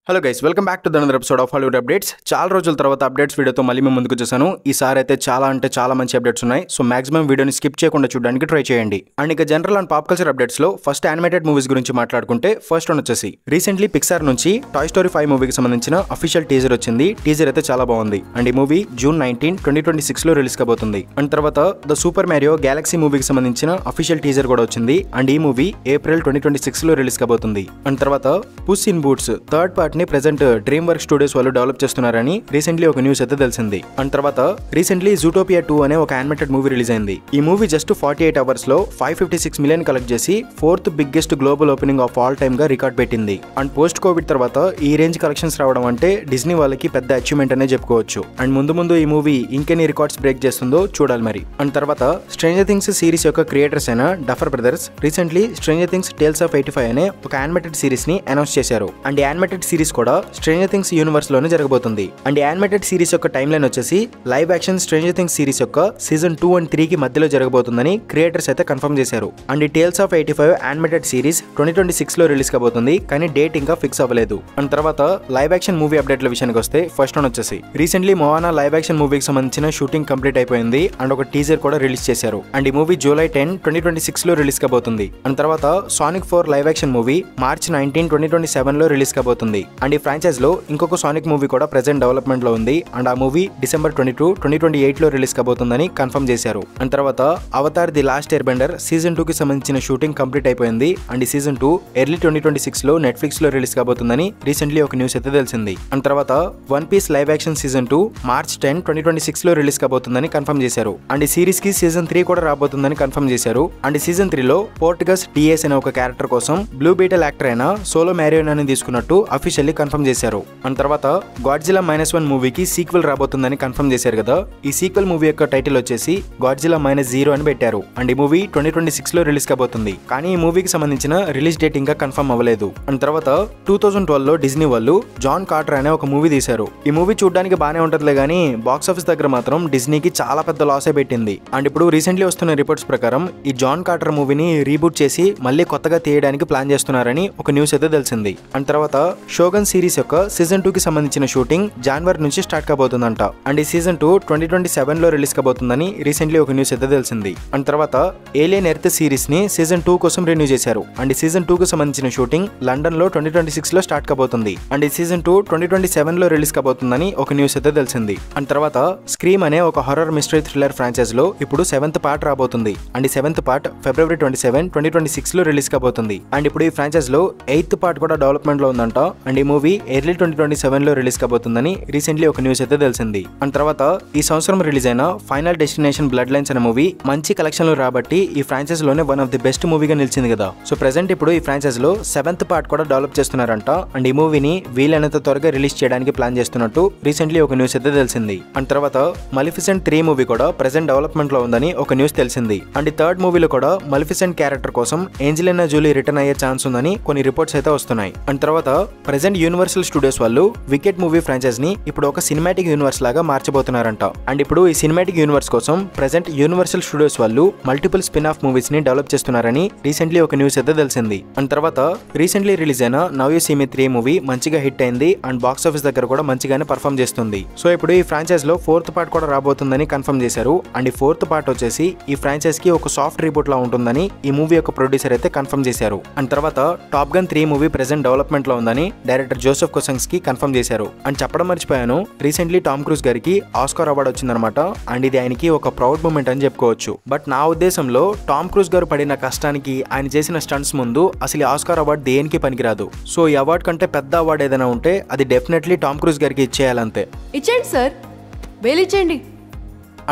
Hello guys, welcome back to another episode of Hollywood updates. చాలా రోజుల తర్వాత updates వీడియోతో మళ్ళీ మేము ముందుకు వచ్చేసాను. ఈసారి అయితే చాలా మంచి అప్డేట్స్ ఉన్నాయి. సో మాక్సిమం వీడియోని స్కిప్ చేయకుండా చూడడానికి ట్రై చేయండి. అండ్ ఇక general and pop culture updates లో ఫస్ట్ యానిమేటెడ్ మూవీస్ గురించి మాట్లాడుకుంటే ఫస్ట్ వన్ వచ్చేసి రీసెంట్లీ పిక్సార్ నుంచి టాయ్ స్టోరీ 5 మూవీకి సంబంధించిన అఫీషియల్ టీజర్ వచ్చింది. టీజర్ అయితే చాలా బాగుంది. అండ్ ఈ మూవీ జూన్ 19, 2026 లో రిలీజ్ కాబోతుంది. అండ్ తర్వాత ద సూపర్ మ్యారియో గ్యాలక్సీ మూవీకి సంబంధించిన అఫీషియల్ టీజర్ కూడా వచ్చింది. అండ్ ఈ మూవీ ఏప్రిల్ 2026 లో రిలీజ్ కాబోతుంది. అండ్ తర్వాత పుస్ ఇన్ బూట్స్ థర్డ్ పార్ట్ ని ప్రెజెంట్ డ్రీమ్ వర్క్ స్టూడియోస్ వాళ్ళు డెవలప్ చేస్తున్నారని రీసెంట్లీ ఒక న్యూస్ అయితే తెలిసింది. అండ్ తర్వాత రీసెంట్లీ జూటోపియా 2 అనే ఒక యానిమేటెడ్ మూవీ రిలీజ్ అయింది. ఈ మూవీ జస్ట్ 48 అవర్స్ లో 556 మిలియన్ కలెక్ట్ చేసి 4th biggest global opening of all time గా రికార్డ్ పెట్టింది. అండ్ పోస్ట్ కోవిడ్ తర్వాత ఈ రేంజ్ కలెక్షన్స్ రావడం అంటే డిజ్నీ వాళ్ళకి పెద్ద అచీవ్మెంట్ అనే చెప్పుకోవచ్చు. అండ్ ముందు ఈ మూవీ ఇంకెన్ని రికార్డ్స్ బ్రేక్ చేస్తుందో చూడాలి మరి. అండ్ తర్వాత స్ట్రేంజర్ థింగ్స్ సిరీస్ యొక్క క్రియేటర్స్ అయిన Duffer Brothers recently stranger things tales of 85 అనే ఒక యానిమేటెడ్ సిరీస్ ని అనౌన్స్ చేశారు. అండ్ యానిమేటెడ్ సిరీస్ కూడా స్ట్రేంజర్ థింగ్స్ యూనివర్స్ లోనే జరగబోతుంది. అండ్ యానిమేటెడ్ సిరీస్ యొక్క టైమ్ లైన్ వచ్చేసి live action stranger things series యొక్క సీజన్ 2 and 3 కి మధ్యలో జరగబోతుందని క్రియేటర్స్ అయితే కన్ఫర్మ్ చేశారు. అండ్ ఈ టేల్స్ ఆఫ్ 85 యానిమేటెడ్ సిరీస్ 2026 లో రిలీజ్ కాబోతుంది, కానీ డేట్ ఇంకా ఫిక్స్ అవ్వలేదు. అండ్ తర్వాత లైవ్ యాక్షన్ మూవీ అప్డేట్ల విషయానికి వస్తే ఫస్ట్ వన్ వచ్చేసి రీసెంట్లీ మోవానా లైవ్ యాక్షన్ మూవీకి సంబంధించిన షూటింగ్ కంప్లీట్ అయిపోయింది. అండ్ ఒక టీజర్ కూడా రిలీజ్ చేశారు. అండ్ ఈ మూవీ జూలై 10, 2026 లో రిలీజ్ కాబోతుంది. అండ్ తర్వాత sonic 4 live action movie March 19, 2027 లో రిలీజ్ కాబోతుంది. అండ్ ఈ ఫ్రాంచైజ్ లో ఇంకొక సానిక్ మూవీ కూడా ప్రెజెంట్ డెవలప్మెంట్ లో ఉంది. అండ్ ఆ మూవీ డిసెంబర్ 22, 2028 లో రిలీజ్ కాబోతుందని కన్ఫర్మ్ చేశారు. అండ్ తర్వాత Avatar the last airbender season 2 కి సంబంధించిన షూటింగ్ కంప్లీట్ అయిపోయింది. అండ్ ఈ సీజన్ 2 ఎర్లీ 2026 లో నెట్ఫ్లిక్స్ లో రిలీజ్ కాబోతుందని రీసెంట్లీ ఒక న్యూస్ అయితే తెలిసింది. అండ్ తర్వాత one piece live action season 2 March 10, 2026 లో రిలీజ్ కాబోతుందని కన్ఫర్మ్ చేశారు. అండ్ ఈ సిరీస్ కి సీజన్ 3 కూడా రాబోతుందని కన్ఫర్మ్ చేశారు. అండ్ ఈ సీజన్ 3 లో పోర్టుగస్ డిఎస్ అనే ఒక క్యారెక్టర్ కోసం బ్లూ బీటల్ యాక్టర్ అయిన సోలో మ్యారియోనాని తీసుకున్నట్టు అఫీషియల్లీ కన్ఫర్మ్ చేశారు. అండ్ తర్వాత గాడ్జిలా -1 మూవీకి సీక్వెల్ రాబోతుందని కన్ఫర్మ్ చేశారు కదా. ఈ సీక్వెల్ మూవీ యొక్క టైటిల్ వచ్చేసి గాడ్జిలా -0 అని పెట్టారు. అండ్ ఈ మూవీ 2026 లో రిలీజ్ కాబోతుంది, కానీ ఈ మూవీకి సంబంధించిన రిలీజ్ డేట్ ఇంకా కన్ఫర్మ్ అవ్వలేదు. అండ్ తర్వాత 2012 లో డిజ్నీ వాళ్ళు జాన్ కార్టర్ అనే ఒక మూవీ తీశారు. ఈ మూవీ చూడడానికి బానే ఉంటదిలే గానీ బాక్స్ ఆఫీస్ దగ్గర మాత్రం డిజ్నీకి చాలా పెద్ద లాసే పెట్టింది. అండ్ ఇప్పుడు రీసెంట్లీ వస్తున్న రిపోర్ట్స్ ప్రకారం ఈ జాన్ కార్టర్ మూవీని రీబూట్ చేసి మళ్ళీ కొత్తగా తీయడానికి ప్లాన్ చేస్తున్నారని ఒక న్యూస్ అయితే తెలిసింది. అండ్ తర్వాత షోగన్ సిరీస్ యొక్క సీజన్ 2 కి సంబంధించిన షూటింగ్ జనవరి నుంచి స్టార్ట్ కాబోతుందంట. అండ్ ఈ సీజన్ 2 2027 లో రిలీజ్ కాబోతుందని రీసెంట్లీ ఒక న్యూస్ అయితే తెలిసింది. అండ్ తర్వాత ఏలియన్ ఎర్త్ సిరీస్ ని సీజన్ 2 కోసం రెన్యూ చేశారు. అండ్ ఈ సీజన్ 2 కు సంబంధించిన షూటింగ్ లండన్ లో 2026 లో స్టార్ట్ కాబోతుంది. అండ్ ఈ సీజన్ 2 2027 లో రిలీజ్ కాబోతుందని ఒక న్యూస్ అయితే తెలిసింది. అండ్ తర్వాత స్క్రీమ్ అనే ఒక హారర్ మిస్టరీ థ్రిల్లర్ ఫ్రాంచైజ్ లో ఇప్పుడు 7th పార్ట్ రాబోతుంది. అండ్ ఈ 7th పార్ట్ ఫిబ్రవరి 27, 2026 లో రిలీజ్ కాబోతుంది. అండ్ ఇప్పుడు ఈ ఫ్రాంచైజ్ లో 8th పార్ట్ కూడా డెవలప్మెంట్ లో ఉందంట. అండ్ ఈ మూవీ ఎర్లీ 2027 లో రిలీజ్ కాబోతుందని రీసెంట్లీ ఒక న్యూస్ అయితే తెలిసింది. అండ్ తర్వాత ఈ సంవత్సరం రిలీజ్ అయిన ఫైనల్ డెస్టినేషన్ బ్లడ్ లైన్స్ అనే మూవీ మంచి కలెక్షన్ లో రాబట్టి ఈ ఫ్రాంచైజ్ లోనే వన్ ఆఫ్ ది బెస్ట్ మూవీగా నిలిచింది కదా. సో ప్రెసెంట్ ఇప్పుడు ఈ ఫ్రాంచైజ్ లో 7th పార్ట్ కూడా డెవలప్ చేస్తున్నారంట. అండ్ ఈ మూవీని వీలైనంత త్వరగా రిలీజ్ చేయడానికి ప్లాన్ చేస్తున్నట్టు రీసెంట్లీ ఒక న్యూస్ అయితే తెలిసింది. అండ్ తర్వాత మలిఫిసెంట్ 3 మూవీ కూడా ప్రెసెంట్ డెవలప్మెంట్ లో ఉందని ఒక న్యూస్ తెలిసింది. అండ్ ఈ థర్డ్ మూవీలో కూడా మలిఫిసెంట్ క్యారెక్టర్ కోసం ఏంజెలినా జోలీ రిటర్న్ అయ్యే ఛాన్స్ ఉందని కొన్ని రిపోర్ట్స్ అయితే వస్తున్నాయి. అండ్ తర్వాత ప్రెసెంట్ యూనివర్సల్ స్టూడియోస్ వాళ్ళు వికెట్ మూవీ ఫ్రాంచైజ్ ని ఇప్పుడు ఒక సినిమాటిక్ యూనివర్స్ లాగా మార్చబోతున్నారంట. అండ్ ఇప్పుడు ఈ సినిమాటిక్ యూనివర్స్ కోసం ప్రెసెంట్ యూనివర్సల్ స్టూడియోస్ వాళ్ళు మల్టిపుల్ స్పిన్ ఆఫ్ మూవీస్ ని డెవలప్ చేస్తున్నారని రీసెంట్లీ ఒక న్యూస్ అయితే తెలిసింది. అండ్ తర్వాత రీసెంట్లీ రిలీజ్ అయిన now you see me 3 movie మంచిగా హిట్ అయింది. అండ్ బాక్స్ ఆఫీస్ దగ్గర కూడా మంచిగానే పర్ఫామ్ చేస్తుంది. సో ఇప్పుడు ఈ ఫ్రాంచైజ్ లో 4th పార్ట్ కూడా రాబోతుందని కన్ఫర్మ్ చేశారు. అండ్ ఈ 4th పార్ట్ వచ్చేసి ఈ ఫ్రాంచైజ్ కి ఒక సాఫ్ట్ రీబూట్ లా ఉంటుందని ఈ మూవీ యొక్క ప్రొడ్యూసర్ అయితే కన్ఫర్మ్ చేశారు. అండ్ తర్వాత top gun 3 movie present development లో ఉందని డైరెక్టర్ జోసెఫ్ కొసంగ్స్ కి కన్ఫర్మ్ చేశారు. అండ్ చెప్పడం మర్చిపోయాను, రీసెంట్లీ టామ్ క్రూజ్ గారికి ఆస్కార్ అవార్డు వచ్చిందనమాట. అండ్ ఇది ఆయనకి ఒక ప్రౌడ్ మూమెంట్ అని చెప్పుకోవచ్చు. బట్ నా ఉద్దేశంలో టామ్ క్రూజ్ గారు పడిన కష్టానికి ఆయన చేసిన స్టంట్స్ ముందు అసలు ఆస్కార్ అవార్డు దేనికి పనికిరాదు. సో ఈ అవార్డు కంటే పెద్ద అవార్డు ఏదైనా ఉంటే అది డెఫినెట్లీ టామ్ క్రూజ్ గారికి ఇచ్చేయాలంతే. ఇచ్చేయండి సార్, వేలిచ్చేయండి.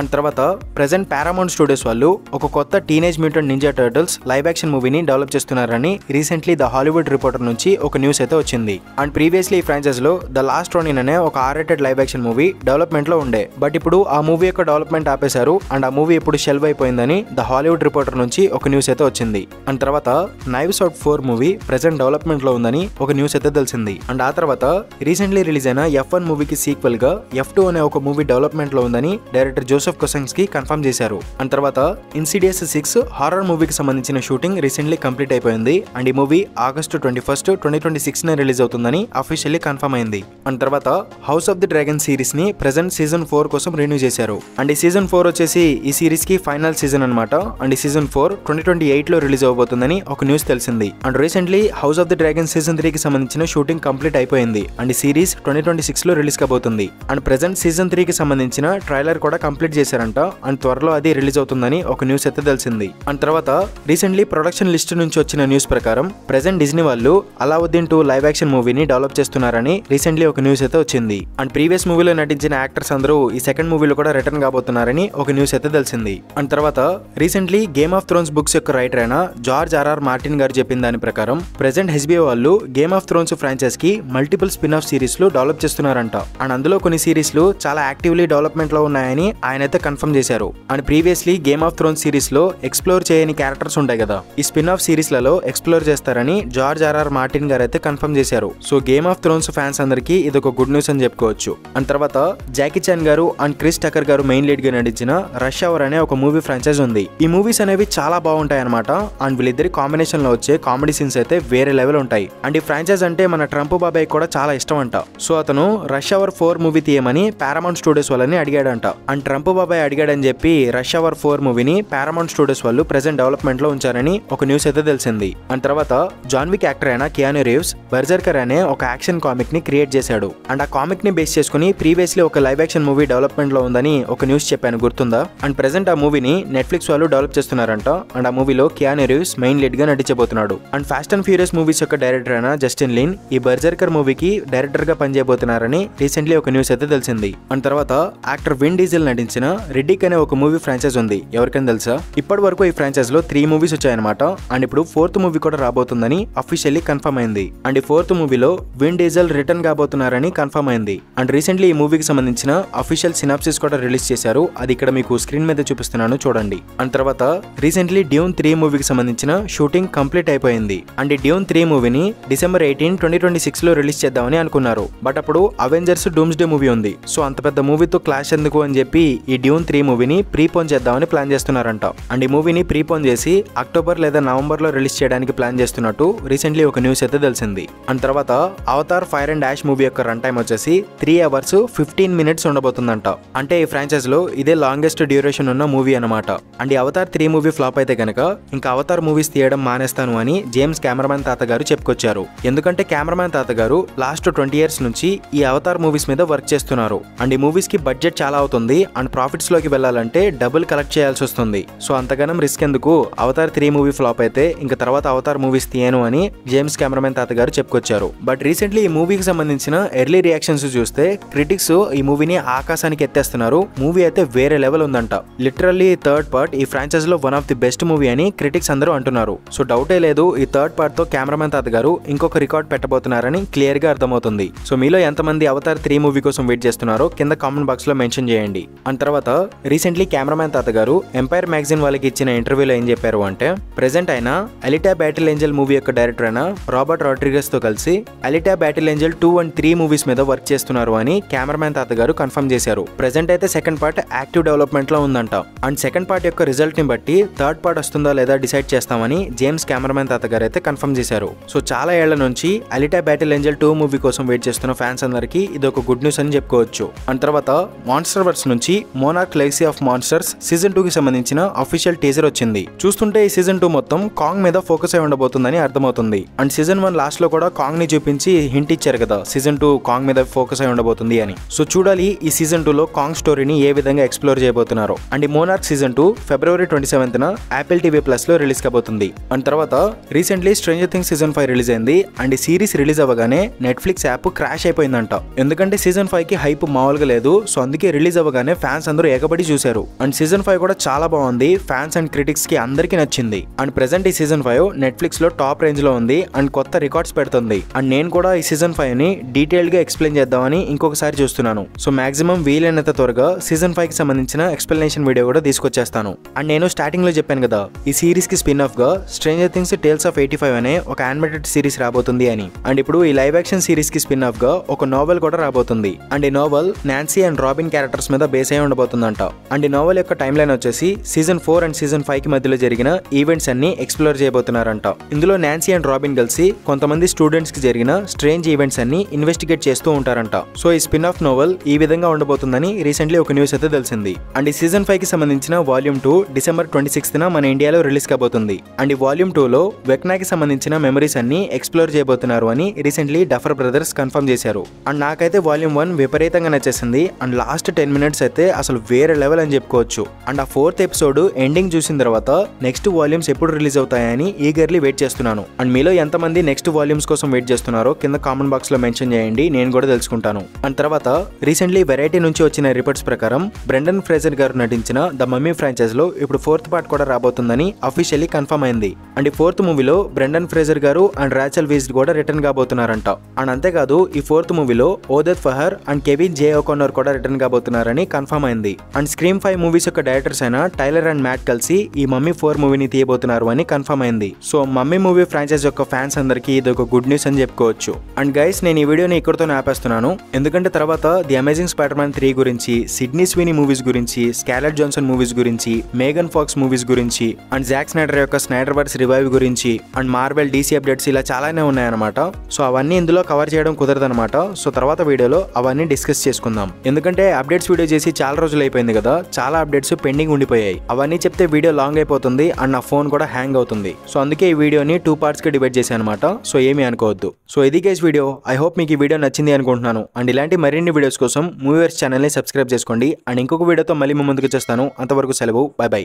అండ్ తర్వాత ప్రెసెంట్ పారామౌంట్ స్టూడియోస్ వాళ్ళు ఒక కొత్త teenage mutant ninja turtles live action మూవీని డెవలప్ చేస్తున్నారని రీసెంట్లీ ద హాలీవుడ్ రిపోర్టర్ నుంచి ఒక న్యూస్ అయితే వచ్చింది. అండ్ ప్రీవియస్లీ ఈ ఫ్రాంచైజ్ లో ద లాస్ట్ రోనిన్ అనే ఒక R-rated live action movie development లో ఉండే. బట్ ఇప్పుడు ఆ మూవీ యొక్క డెవలప్మెంట్ ఆపేశారు. అండ్ ఆ మూవీ ఇప్పుడు షెల్వ్ అయిపోయిందని ద హాలీవుడ్ రిపోర్టర్ నుంచి ఒక న్యూస్ అయితే వచ్చింది. అండ్ తర్వాత knives out 4 movie present development లో ఉందని ఒక న్యూస్ అయితే తెలిసింది. అండ్ ఆ తర్వాత రీసెంట్లీ రిలీజ్ అయిన F1 మూవీకి సీక్వెల్ గా F2 అనే ఒక మూవీ డెవలప్మెంట్ లో ఉందని డైరెక్టర్ జోసెఫ్ జోసెఫ్ కొసెంస్కీ కన్ఫర్మ్ చేశారు. అండ్ తర్వాత ఇన్సిడియస్ 6 హారర్ మూవీకి సంబంధించిన షూటింగ్ రీసెంట్లీ కంప్లీట్ అయిపోయింది. అండ్ ఈ మూవీ ఆగస్టు 21, 2026 రిలీజ్ అవుతుందని అఫీషియల్లీ కన్ఫర్మ్ అయింది. అండ్ తర్వాత house of the dragon series ని ప్రెజెంట్ సీజన్ 4 కోసం రెన్యూ చేశారు. అండ్ ఈ సీజన్ 4 వచ్చేసి ఈ సిరీస్ కి ఫైనల్ సీజన్ అనమాట. అండ్ ఈ సీజన్ 4 2028 లో రిలీజ్ అవబోతుందని ఒక న్యూస్ తెలిసింది. And recently house of the dragon season 3 కి సంబంధించిన షూటింగ్ కంప్లీట్ అయిపోయింది. అండ్ ఈ సిరీస్ 2026 లో రిలీజ్ కాబోతుంది. అండ్ ప్రెజెంట్ సీజన్ 3 కి సంబంధించిన ట్రైలర్ కూడా కంప్లీట్ చేశారంట. అండ్ త్వరలో అది రిలీజ్ అవుతుందని ఒక న్యూస్ అయితే తెలిసింది. అండ్ తర్వాత రీసెంట్లీ ప్రొడక్షన్ లిస్ట్ నుంచి వచ్చిన న్యూస్ ప్రకారం ప్రెజెంట్ డిజ్నీ వాళ్ళు అలావుద్దీన్ 2 లైవ్ యాక్షన్ మూవీని డెవలప్ చేస్తున్నారని రీసెంట్లీ ఒక న్యూస్ అయితే వచ్చింది. అండ్ ప్రీవియస్ మూవీలో నటించిన యాక్టర్స్ అందరూ ఈ సెకండ్ మూవీలో కూడా రిటర్న్ కాబోతున్నారని ఒక న్యూస్ అయితే తెలిసింది. అండ్ తర్వాత recently game of Thrones books యొక్క రైటర్ అయిన జార్జ్ ఆర్ఆర్ మార్టిన్ గారు చెప్పిన దాని ప్రకారం ప్రెజెంట్ హెచ్బిఓ వాళ్ళు గేమ్ ఆఫ్ థ్రోన్స్ ఫ్రాంచైజ్ కి మల్టిపుల్ స్పిన్ ఆఫ్ సిరీస్ లు డెవలప్ చేస్తున్నారంట. అండ్ అందులో కొన్ని సిరీస్ లు చాలా యాక్టివ్లీ డెవలప్మెంట్ లో ఉన్నాయని ఆయన అయితే కన్ఫర్మ్ చేశారు. And previously game of Thrones series లో ఎక్స్ప్లోర్ చేయని క్యారెక్టర్స్ ఉంటాయి కదా, ఈ స్పిన్ ఆఫ్ సిరీస్ లలో ఎక్స్ప్లోర్ చేస్తారని జార్జ్ ఆర్ఆర్ మార్టిన్ గారు అయితే కన్ఫర్మ్ చేశారు. So game of Thrones fans అందరికీ ఇది ఒక గుడ్ న్యూస్ అని చెప్పుకోవచ్చు. అండ్ తర్వాత జాకీ చాన్ గారు అండ్ క్రిస్ టకర్ గారు మెయిన్ లీడ్ గా నటించిన రష్ అవర్ అనే ఒక మూవీ ఫ్రాంచైజ్ ఉంది. ఈ మూవీస్ అనేవి చాలా బాగుంటాయి అనమాట. అండ్ వీళ్ళిద్దరి కాంబినేషన్ లో వచ్చే కామెడీ సీన్స్ అయితే వేరే లెవెల్ ఉంటాయి. అండ్ ఈ ఫ్రాంచైజ్ అంటే మన ట్రంప్ బాబాయ్ కూడా చాలా ఇష్టం అంట. సో అతను రష్ అవర్ 4 మూవీ తీయమని పారామౌంట్ స్టూడియోస్ వాళ్ళని అడిగాడంట. అండ్ ట్రంప్ బాబాయ్ అడిగాడని చెప్పి రష్ అవర్ 4 మూవీని పారామౌంట్ స్టూడియోస్ వాళ్ళు ప్రెజెంట్ డెవలప్మెంట్ లో ఉంచారని ఒక న్యూస్ అయితే తెలిసింది. అండ్ తర్వాత జాన్ విక్ యాక్టర్ అయిన కియాను రీవ్స్ బెర్జర్కర్ అనే ఒక యాక్షన్ కామిక్ ని క్రియేట్ చేశాడు. అండ్ ఆ కామిక్ ని బేస్ చేసుకుని ప్రీవియస్లీ ఒక లైవ్ యాక్షన్ మూవీ డెవలప్మెంట్ లో ఉందని ఒక న్యూస్ చెప్పాను, గుర్తుందా? అండ్ ప్రెజెంట్ ఆ మూవీని నెట్ఫ్లిక్స్ వాళ్ళు డెవలప్ చేస్తున్నారంట. అండ్ ఆ మూవీలో కియాను రీవ్స్ మెయిన్ లీడ్ గా నటించబోతున్నాడు. And Fast and Furious movies యొక్క డైరెక్టర్ అయిన జస్టిన్ లిన్ ఈ బెర్జర్కర్ మూవీకి డైరెక్టర్ గా పనిచేయబోతున్నారని రీసెంట్లీ ఒక న్యూస్ అయితే తెలిసింది. అండ్ తర్వాత యాక్టర్ విన్ డీజిల్ నటించిన రిడ్డిక్ అనే ఒక మూవీ ఫ్రాంచైజ్ ఉంది. ఎవరికైనా తెలుసా? ఇప్పటి వరకు ఈ ఫ్రాంచైజ్ లో 3 మూవీస్ వచ్చాయన్నమాట. అండ్ ఇప్పుడు 4th మూవీ కూడా రాబోతుందని అఫీషియల్లీ కన్ఫర్మ్ అయింది. అండ్ ఈ 4th మూవీలో విన్ డీజిల్ రిటర్న్ కాబోతున్నారని కన్ఫర్మ్ అయింది. అండ్ రీసెంట్లీ ఈ మూవీకి సంబంధించిన అఫీషియల్ సినాప్సిస్ కూడా రిలీజ్ చేశారు. అది ఇక్కడ మీకు స్క్రీన్ మీద చూపిస్తున్నాను, చూడండి. అండ్ తర్వాత రీసెంట్లీ డ్యూన్ 3 మూవీకి సంబంధించిన షూటింగ్ కంప్లీట్ అయిపోయింది. అండ్ ఈ డ్యూన్ 3 మూవీని December 18, 2026 లో రిలీజ్ చేద్దామని అనుకున్నారు. బట్ అప్పుడు అవెంజర్స్ డూమ్స్డే మూవీ ఉంది. సో అంత పెద్ద మూవీతో క్లాష్ ఎందుకు అని చెప్పి ఈ డ్యూన్ 3 మూవీని ప్రీపోన్ చేద్దామని ప్లాన్ చేస్తున్నారంట. అండ్ ఈ మూవీని ప్రీపోన్ చేసి అక్టోబర్ లేదా నవంబర్ లో రిలీజ్ చేయడానికి ప్లాన్ చేస్తున్నట్టు రీసెంట్లీ ఒక న్యూస్ అయితే తెలిసింది. అండ్ తర్వాత Avatar fire and ash movie యొక్క రన్ టైం వచ్చేసి 3 hours 15 minutes ఉండబోతుందంట. అంటే ఈ ఫ్రాంచైజ్ లో ఇదే లాంగెస్ట్ డ్యూరేషన్ ఉన్న మూవీ అనమాట. అండ్ ఈ అవతార్ 3 మూవీ ఫ్లాప్ అయితే కనుక ఇంకా అవతార్ మూవీస్ తీయడం మానేస్తాను అని జేమ్స్ కెమెరామెన్ తాత గారు చెప్పుకొచ్చారు. ఎందుకంటే కెమెరామెన్ తాత గారు లాస్ట్ 20 years నుంచి ఈ అవతార్ మూవీస్ మీద వర్క్ చేస్తున్నారు. అండ్ ఈ మూవీస్ కి బడ్జెట్ చాలా అవుతుంది. అండ్ ప్రాఫిట్స్ లోకి వెళ్ళాలంటే డబ్బులు కలెక్ట్ చేయాల్సి వస్తుంది. సో అంతగానం రిస్క్ ఎందుకు, అవతార్ 3 మూవీ ఫ్లాప్ అయితే ఇంకా తర్వాత అవతార్ మూవీస్ తీయను అని జేమ్స్ కెమెరామెన్ తాత గారు చెప్పుకొచ్చారు. బట్ రీసెంట్లీ ఈ మూవీకి సంబంధించిన ఎర్లీ రియాక్షన్స్ చూస్తే క్రిటిక్స్ ఈ మూవీని ఆకాశానికి ఎత్తేస్తున్నారు. మూవీ అయితే వేరే లెవెల్ ఉందంట. లిటరల్లీ 3rd పార్ట్ ఈ ఫ్రాంచైజ్ లో one of the best movie అని క్రిటిక్స్ అందరూ అంటున్నారు. సో డౌటే లేదు, ఈ 3rd పార్ట్ తో కెమెరామెన్ తాత గారు ఇంకొక రికార్డ్ పెట్టబోతున్నారని క్లియర్ గా అర్థమవుతుంది. సో మీలో ఎంతమంది అవతార్ 3 మూవీ కోసం వెయిట్ చేస్తున్నారో కింద కామెంట్ బాక్స్ లో మెన్షన్ చేయండి. అండ్ తర్వాత రీసెంట్లీ కెమెరామెన్ తాత గారు ఎంపైర్ మ్యాగజైన్ వాళ్ళకి ఇచ్చిన ఇంటర్వ్యూలో ఏం చెప్పారు అంటే ప్రెజెంట్ అయిన అలిటా బ్యాటిల్ ఏంజల్ మూవీ యొక్క డైరెక్టర్ అయిన రాబర్ట్ రాడ్రిగస్ తో కలిసి అలిటా బ్యాటిల్ ఏంజల్ 2 and 3 మూవీస్ మీద వర్క్ చేస్తున్నారు అని కెమెరామెన్ తాత గారు కన్ఫర్మ్ చేశారు. ప్రెజెంట్ అయితే 2nd పార్ట్ యాక్టివ్ డెవలప్మెంట్ లో ఉందంట. అండ్ 2nd పార్ట్ యొక్క రిజల్ట్ ని బట్టి 3rd పార్ట్ వస్తుందా లేదా డిసైడ్ చేస్తామని జేమ్స్ కెమెరామెన్ తాత గారు అయితే కన్ఫర్మ్ చేశారు. సో చాలా ఏళ్ల నుంచి అలిటా బ్యాటిల్ ఏంజల్ 2 మూవీ కోసం వెయిట్ చేస్తున్న ఫ్యాన్స్ అందరికీ ఇది ఒక గుడ్ న్యూస్ అని చెప్పుకోవచ్చు. అండ్ తర్వాత మాన్స్టర్ వర్స్ నుంచి monarch legacy of monsters season 2 కి సంబంధించిన అఫీషియల్ టీజర్ వచ్చింది. చూస్తుంటే ఈ సీజన్ 2 మొత్తం కాంగ్ మీద ఫోకస్ అయి ఉండబోతుందని అర్థమవుతుంది. అండ్ సీజన్ 1 లాస్ట్ లో కూడా కాంగ్ ని చూపించి హింట్ ఇచ్చారు కదా సీజన్ 2 కాంగ్ మీద ఫోకస్ అయి ఉండబోతుంది అని. సో చూడాలి ఈ సీజన్ 2 లో కాంగ్ స్టోరీని ఏ విధంగా ఎక్స్ప్లోర్ చేయబోతున్నారు. అండ్ ఈ monarch season 2 February 27న Apple TV Plus లో రిలీజ్ కాబోతుంది. అండ్ తర్వాత recently stranger things season 5 release అయింది. అండ్ ఈ సిరీస్ రిలీజ్ అవ్వగానే నెట్ఫ్లిక్స్ యాప్ క్రాష్ అయిపోయిందంట. ఎందుకంటే సీజన్ 5 కి హైప్ మామూలుగా లేదు. సో అందుకే రిలీజ్ అవ్వగానే ఫ్యాన్స్ అందరూ ఏకబడి చూశారు. అండ్ సీజన్ 5 కూడా చాలా బాగుంది. ఫ్యాన్స్ అండ్ క్రిటిక్స్ కి అందరికీ నచ్చింది. అండ్ ప్రెసెంట్ ఈ సీజన్ 5 నెట్ఫ్లిక్స్ లో టాప్ రేంజ్ లో ఉంది. అండ్ కొత్త రికార్డ్స్ పెడుతుంది. అండ్ నేను కూడా ఈ సీజన్ 5 ని డీటెయిల్ గా ఎక్స్ప్లెయిన్ చేద్దామని ఇంకొకసారి చూస్తున్నాను. సో మాక్సిమం వీలైనంత త్వరగా సీజన్ 5 కి సంబంధించిన ఎక్స్ప్లెనేషన్ వీడియో కూడా తీసుకొచ్చేస్తాను. అండ్ నేను స్టార్టింగ్ లో చెప్పాను కదా ఈ సిరీస్ కి స్పిన్ ఆఫ్ గా స్ట్రేంజర్ థింగ్స్ టేల్స్ ఆఫ్ 85 అనే ఒక యానిమేటెడ్ సిరీస్ రాబోతుంది అని. అండ్ ఇప్పుడు ఈ లైవ్ యాక్షన్ సిరీస్ కి స్పిన్ ఆఫ్ గా ఒక నోవెల్ కూడా రాబోతుంది. అండ్ ఈ novel Nancy and robin characters మీద బేస్ అయి ఉండబోతుందంట. అండ్ ఈ నోవెల్ యొక్క టైమ్ లైన్ వచ్చేసి సీజన్ 4 అండ్ సీజన్ 5 కి మధ్యలో జరిగిన ఈవెంట్స్ అన్ని ఎక్స్ప్లోర్ చేయబోతున్నారంట. ఇందులో నాన్సీ అండ్ రాబిన్ కలిసి కొంతమంది స్టూడెంట్స్ కి జరిగిన స్ట్రేంజ్ ఈవెంట్స్ అన్ని ఇన్వెస్టిగేట్ చేస్తూ ఉంటారంట. సో ఈ స్పిన్ ఆఫ్ నోవెల్ ఈ విధంగా ఉండబోతుందని రీసెంట్లీ ఒక న్యూస్ అయితే తెలిసింది. అండ్ ఈ సీజన్ 5 కి సంబంధించిన వాల్యూమ్ 2 డిసెంబర్ 26న మన ఇండియాలో రిలీజ్ కాబోతుంది. అండ్ ఈ వాల్యూమ్ 2 లో వెక్నాకి సంబంధించిన మెమరీస్ అన్ని ఎక్స్ప్లోర్ చేయబోతున్నారు అని రీసెంట్లీ డఫర్ బ్రదర్స్ కన్ఫర్మ్ చేశారు. అండ్ నాకైతే వాల్యూమ్ 1 విపరీతంగా నచ్చేసింది. అండ్ లాస్ట్ 10 minutes అయితే అసలు వేరే లెవెల్ అని చెప్పుకోవచ్చు. అండ్ ఆ 4th ఎపిసోడ్ ఎండింగ్ చూసిన తర్వాత నెక్స్ట్ వాల్యూమ్స్ ఎప్పుడు రిలీజ్ అవుతాయని ఈగర్లీ వెయిట్ చేస్తున్నాను. అండ్ మీలో ఎంతమంది నెక్స్ట్ వాల్యూమ్స్ కోసం వెయిట్ చేస్తున్నారో కింద కామెంట్ బాక్స్ లో మెన్షన్ చేయండి, నేను కూడా తెలుసుకుంటాను. అండ్ తర్వాత రీసెంట్లీ వెరైటీ నుంచి వచ్చిన రిపోర్ట్స్ ప్రకారం బ్రెండన్ ఫ్రేజర్ గారు నటించిన ద మమ్మీ ఫ్రాంచైజ్ లో ఇప్పుడు 4th పార్ట్ కూడా రాబోతుందని అఫీషియల్లీ కన్ఫర్మ్ అయింది. అండ్ ఈ 4th మూవీలో బ్రెండన్ ఫ్రేజర్ గారు అండ్ రాచెల్ వీజ్ కూడా రిటర్న్ కాబోతున్నారంట. అండ్ అంతేకాదు ఈ 4th మూవీలో ఓదెత్ ఫహర్ అండ్ కెవిన్ జే ఓకానర్ కూడా రిటర్న్ కాబోతున్నారని కన్ఫర్మ్ అయింది. అండ్ స్క్రీమ్ 5 మూవీస్ యొక్క డైరెక్టర్స్ అయిన టైలర్ అండ్ మ్యాట్ కలిసి ఈ మమ్మీ 4 మూవీని తీయబోతున్నారు అని కన్ఫర్మ్ అయింది. సో మమ్మీ మూవీ ఫ్రాంచైజ్ యొక్క ఫ్యాన్స్ అందరికీ ఇది ఒక గుడ్ న్యూస్ అని చెప్పుకోవచ్చు. అండ్ గైస్ నేను ఈ వీడియోని ఇక్కడితో ఆపేస్తున్నాను, ఎందుకంటే తర్వాత ది అమేజింగ్ స్పైడర్ మ్యాన్ 3 గురించి, సిడ్నీ స్వీనీ మూవీస్ గురించి, స్కార్లెట్ జాన్సన్ మూవీస్ గురించి, మేగన్ ఫాక్స్ మూవీస్ గురించి, అండ్ జాక్ స్నైడర్ యొక్క స్నైడర్ వర్స్ రివైవ్ గురించి, అండ్ మార్వెల్ డీసీ అప్డేట్స్ ఇలా చాలానే ఉన్నాయన్నమాట. సో అవన్నీ ఇందులో కవర్ చేయడం కుదరదనమాట. సో తర్వాత వీడియోలో అవన్నీ డిస్కస్ చేసుకుందాం. ఎందుకంటే అప్డేట్స్ వీడియో చేసి చాలా రోజులు అయిపోయింది కదా, చాలా అప్డేట్స్ పెండింగ్ ఉండిపోయాయి. అవన్నీ చెప్తే వీడియో లాంగ్ అయిపోతుంది అండ్ నా ఫోన్ కూడా హ్యాంగ్ అవుతుంది. సో అందుకే ఈ వీడియోని 2 parts గా డివైడ్ చేశాను అనమాట. సో ఏమీ అనుకోవద్దు. సో ఇది గైస్ వీడియో. ఐ హోప్ మీకు ఈ వీడియో నచ్చింది అనుకుంటున్నాను. అండ్ ఇలాంటి మరిన్ని వీడియోస్ కోసం మూవీవర్స్ ఛానల్ని సబ్స్క్రైబ్ చేసుకోండి. అండ్ ఇంకొక వీడియోతో మళ్ళీ ముందుకు వచ్చేస్తాను. అంతవరకు సెలవు, బై బై.